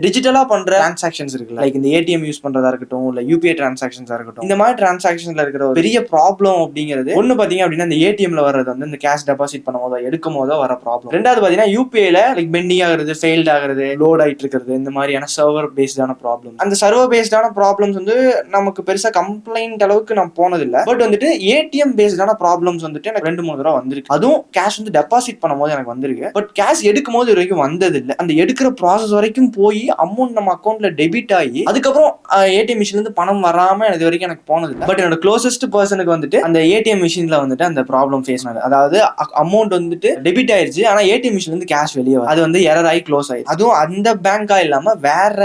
டிஜிட்டலா பண்ற டிரான்சாக்ஷன்ஸ் இருக்குல்ல, லைக் இந்த ஏடிஎம் யூஸ் பண்றதா இருக்கட்டும், இல்ல யூபிஐ டிரான்சாக்ஷன்ஸா இருக்கட்டும், இந்த மாதிரி டிரான்சாக்ஷன்ஸ்ல இருக்கிற ஒரு பெரிய ப்ராப்ளம் அப்படிங்கிறது ஒண்ணு பாத்தீங்க அப்படின்னா இந்த ஏடிஎம்ல வர்றது வந்து இந்த கேஷ் டெபாசிட் பண்ணும் போதோ எடுக்கும் போதோ வர ப்ராப்ளம். ரெண்டாவது பாத்தீங்கன்னா யூபிஐல லைக் பெண்டிங் ஆகுறது, ஃபெயில்ட் ஆகுறது, லோட் ஆயிட்டு இருக்கிறது, இந்த மாதிரியான சர்வர் பேஸ்டான ப்ராப்ளம். அந்த சர்வர் பேஸ்டான ப்ராப்ளம்ஸ் வந்து நமக்கு பெருசா கம்ப்ளைண்ட் அளவுக்கு நான் போனதில்லை. பட் வந்துட்டு ஏடிஎம் பேஸ்டான ப்ராப்ளம்ஸ் வந்துட்டு எனக்கு 2-3 தடவை வந்திருக்கு. அதுவும் கேஷ் வந்து டெபாசிட் பண்ணும் போது எனக்கு வந்திருக்கு. பட் கேஷ் எடுக்கும் போது வரைக்கும் வந்தது இல்லை. அந்த எடுக்கிற ப்ராசஸ் வரைக்கும் போய் அமௌண்ட் நம்ம அக்கௌண்ட்ல டெபிட் ஆகி அதுக்கப்புறம் ஏடிஎம் மிஷின்ல இருந்து பணம் வராம இது வரைக்கும் எனக்கு போனது இல்லை. பட் என்னோட க்ளோசஸ்ட் பர்சனுக்கு வந்துட்டு அந்த ஏடிஎம் மிஷின்ல வந்துட்டு அந்த ப்ராப்ளம் ஃபேஸ் பண்ணது. அதாவது அமௌண்ட் வந்துட்டு டெபிட் ஆயிருச்சு, ஆனா ஏடிஎம் மிஷின்ல இருந்து கேஷ் வெளியே வரும். அது வந்து எரர் ஆகி க்ளோஸ் ஆயிடுச்சு. அதுவும் அந்த பேங்கா இல்லாம வேற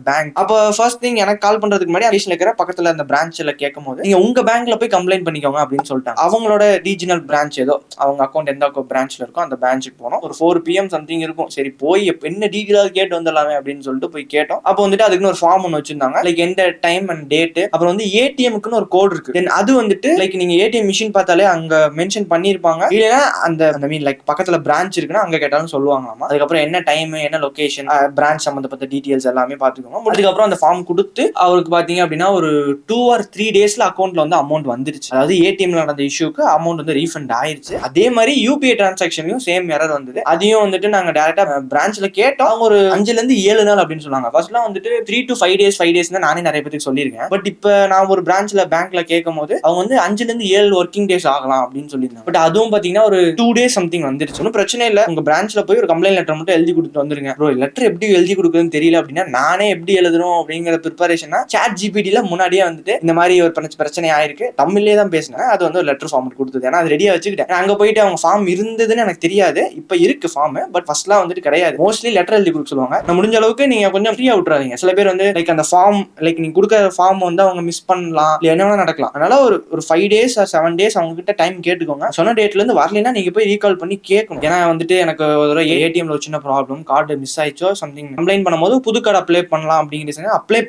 பேங்க். அப்போ ஃபர்ஸ்ட் திங் எனக்கு கால் பண்றதுக்கு முன்னாடி அடிஷனல் இருக்கிற பக்கத்துல அந்த பிரான்ச்ல கேட்கும் போது நீங்க உங்க பேங்க்ல போய் கம்ப்ளைண்ட் பண்ணிக்கோங்க அப்படின்னு சொல்லிட்டாங்க. அவங்களோட ரீஜனல் பிரான்ச் ஏதோ அவங்க அக்கௌண்ட் எந்த பிரான்ச்ல இருக்கோ அந்த பிரான்ச்சுக்கு போனோம். ஒரு 4 PM சம்திங் இருக்கும். சரி போய் என்ன டீட்டெயிலாக கேட்டு வந்துடலாமே அப்படின்னு சொல்லிட்டு போய் கேட்டோம். அப்போ வந்துட்டு அதுக்குன்னு ஒரு ஃபார்ம் ஒன்று வச்சிருந்தாங்க, லைக் எந்த டைம் அண்ட் டேட், அப்புறம் வந்து ஏடிஎம்க்குன்னு ஒரு கோட் இருக்கு. தென் அது வந்துட்டு லைக் நீங்க ஏடிஎம் மிஷின் பார்த்தாலே அங்க மென்ஷன் பண்ணிருப்பாங்க, இல்லைன்னா அந்த மீன் லைக் பக்கத்துல பிரான்ச் இருக்குன்னா அங்க கேட்டாலும் சொல்லுவாங்களாமா. அதுக்கப்புறம் என்ன டைம், என்ன லொகேஷன், பிரான்ச் சம்பந்தப்பட்ட டீடைல்ஸ் எல்லாமே பாத்துக்கோங்க. அதுக்கப்புறம் அந்த ஃபார்ம் கொடுத்து அவருக்கு பாத்தீங்க அப்படின்னா ஒரு 2 or 3 டேஸ்ல அக்கௌண்ட்ல வந்து அமௌண்ட் வந்துருச்சு. அதாவது ஏடிஎம்ல நடந்த இஷ்யூக்கு அமௌண்ட் வந்து ரீஃபண்ட் ஆயிருச்சு. அதே மாதிரி யூபிஐ டிரான்சாக்ஷன்லயும் சேம் எரர் வந்தது. அதையும் வந்துட்டு நாங்க டைரக்டா பிரான்ச்ல கேட்டோம். அவங்க ஒரு 5 ல இருந்து 7 நாள் அப்படின்னு சொன்னாங்க. ஃபர்ஸ்ட்லாம் வந்துட்டு 3 to 5 days தான் நானே நிறைய பேருக்கு சொல்லியிருக்கேன். பட் இப்ப நான் ஒரு பிரான்ச்ல பேங்க்ல கேட்கும் போது அவங்க வந்து 5 ல இருந்து 7 ஒர்க்கிங் டேஸ் ஆகலாம் அப்படின்னு சொல்லியிருந்தாங்க. பட் அதுவும் பாத்தீங்கன்னா ஒரு 2 days சம்திங் வந்துருச்சு. ஒன்றும் பிரச்சனை இல்லை, உங்க பிரான்ச்ல போய் ஒரு கம்ப்ளைண்ட் லெட்டர் மட்டும் எழுதி கொடுத்துட்டு வந்துருங்க. ப்ரோ லெட்டர் எப்படி எழுதி கொடுக்குறதுன்னு தெரியல அப்படின்னா நானே எப்படி எழுதணும் அப்படிங்கிற ப்ரிப்பரேஷனா சாட் ஜிபிடில முன்னாடியே வந்துட்டு இந்த மாதிரி ஒரு பிரச்சனை ஆயிருக்கு தமிழ்லேயே தான் பேசினேன். அது வந்து ஒரு லெட்டர் ஃபார்ம் கொடுத்தது. ஏன்னா அது ரெடியா வச்சுக்கிட்டேன். அங்க போயிட்டு அவங்க ஃபார்ம் இருந்ததுன்னு எனக்கு தெரியாது. இப்ப இருக்கு ஃபார்ம், பட் ஃபர்ஸ்ட்லாம் வந்துட்டு கிடையாது. மோஸ்ட்லி லெட்டர் எழுதி கொடுக்க சொல்லுவாங்க. நான் முடிஞ்ச அளவுக்கு நீங்க கொஞ்சம் ஃப்ரீயா விட்டுறாதீங்க. சில பேர் வந்து லைக் அந்த ஃபார்ம் லைக் நீங்க கொடுக்குற ஃபார்ம் வந்து அவங்க மிஸ் பண்ணலாம், இல்லை என்ன வேணா நடக்கலாம். அதனால ஒரு 5 days or 7 days அவங்க கிட்ட டைம் கேட்டுக்கோங்க. சொன்ன டேட்ல இருந்து வரலைன்னா நீங்க போய் ரீகால் பண்ணி கேட்கணும். ஏன்னா வந்துட்டு எனக்கு ஒரு ஏடிஎம்ல ஒரு சின்ன ப்ராப்ளம், கார்டு மிஸ் ஆயிடுச்சோ சம்திங் கம்ப்ளைண்ட் பண்ணும்போது புது கார்டு அப்ளை பண்ணலாம் அப்படிங்கிற அப்ளை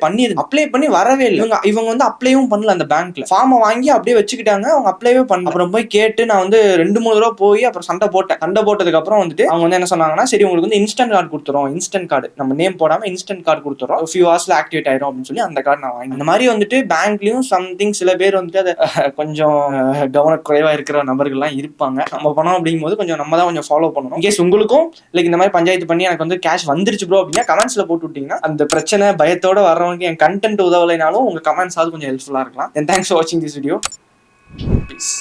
பண்ணி வரவே இல்லை. இவங்க வந்து அப்ளையும் பண்ணல. அந்த பேங்க்ல ஃபார்மை வாங்கி அப்படியே வச்சுக்கிட்டாங்க. அவங்க அப்ளைவே பண்ணல. அப்புறம் போய் கேட்டு நான் வந்து 2-3 தடவை போய் அப்புறம் சண்டை போட்டதுக்கு அப்புறம் வந்துட்டு அவங்க வந்து என்ன சொன்னாங்கன்னா, சரி உங்களுக்கு வந்து இன்ஸ்டன்ட் கார்டு கொடுத்துறோம், இன்ஸ்டன்ட் கார்டு நம்ம நேம் போடாம இன்ஸ்டன்ட் கார்டு கொடுத்துறோம், ஃபியூ ஹவர்ஸ்ல ஆக்டிவேட் ஆயிரும் அப்படின்னு சொல்லி அந்த கார்டு நான் வாங்கி. இந்த மாதிரி வந்துட்டு பேங்க்லயும் சம்திங் சில பேர் வந்துட்டு அதை கொஞ்சம் கவனக்குறைவா இருக்கிற நபர்கள்லாம் இருப்பாங்க. நம்ம பணம் அப்படிங்கும் போது கொஞ்சம் நம்ம தான் கொஞ்சம் ஃபாலோ பண்ணணும். இன்கேஸ் உங்களுக்கும் லைக் இந்த மாதிரி பஞ்சாயத்து பண்ணி எனக்கு வந்து கேஷ் வந்துருச்சு ப்ரோ அப்படின்னா கமெண்ட்ஸ்ல போட்டு விட்டீங்கன்னா அந்த பிரச்சனை பயத்தோட வர்றவங்க என் கண்டென்ட் உதவலைனாலும் உங்க கமெண்ட்ஸ் ஆவது கொஞ்சம் ஹெல்ப்ஃபுல்லா இருக்கலாம். Then thanks for watching this video. Peace.